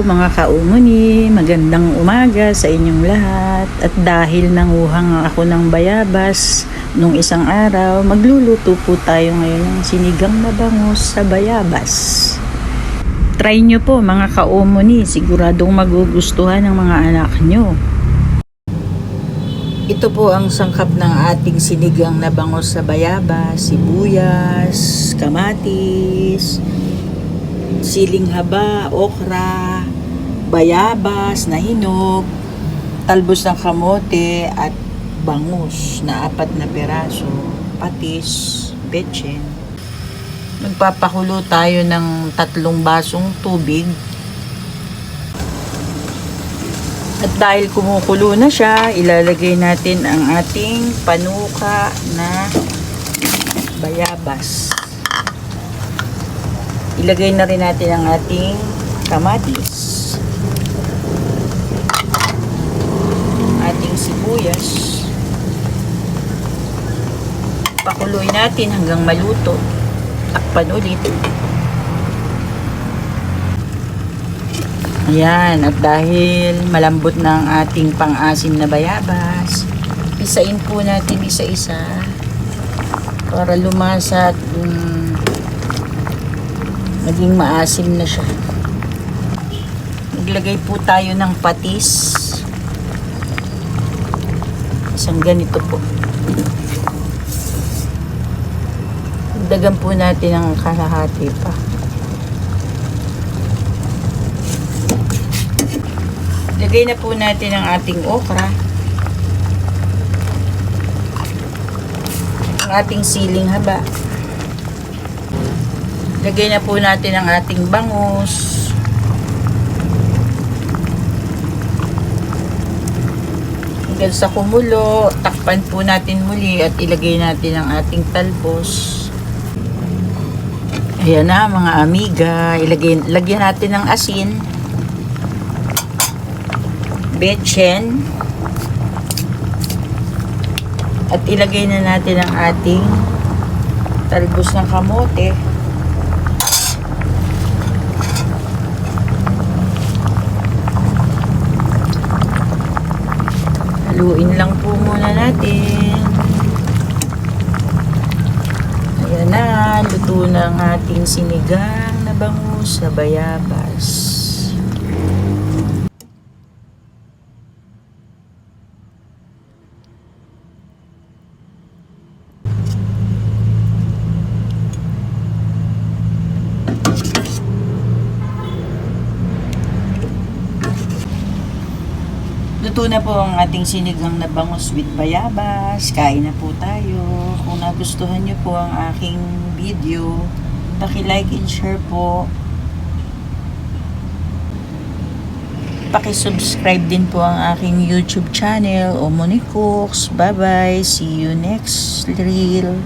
mga kaumuni, magandang umaga sa inyong lahat. At dahil nanguhang ako ng bayabas nung isang araw, magluluto po tayo ngayon ng sinigang na bangus sa bayabas. Try nyo po mga kaumuni, siguradong magugustuhan ng mga anak nyo. Ito po ang sangkap ng ating sinigang na bangus sa bayabas: sibuyas, kamatis, siling haba, okra, bayabas na hinog, talbos ng kamote at bangus na 4 na peraso, patis, betchin. Magpapakulo tayo ng 3 basong tubig. At dahil kumukulo na siya, ilalagay natin ang ating panuka na bayabas. Ilagay na rin natin ang ating kamatis, ating sibuyas. Pakuloy natin hanggang maluto. Takpan ulit. Ayan, at dahil malambot na ang ating pang-asim na bayabas, isain po natin isa-isa para lumasa at maging maasim na siya. Maglagay po tayo ng patis. Isang ganito po. Dagan po natin ang kalahati pa. Lagay na po natin ang ating okra. Ang ating siling haba. Lagay na po natin ang ating bangus. Hanggang sa kumulo, takpan po natin muli at ilagay natin ang ating talbos. Ayan na mga amiga, lagyan natin ng asin, betchin, at ilagay na natin ang ating talbos ng kamote. Haluin lang po muna natin. Ayan na, luto na ang ating sinigang na bangus sa bayabas. Luto na po ang ating sinigang na bangus with bayabas. Kain na po tayo. Kung nagustuhan nyo po ang aking video, paki-like and share po. Paki-subscribe din po ang aking YouTube channel, Omoni Cooks. Bye bye. See you next reel.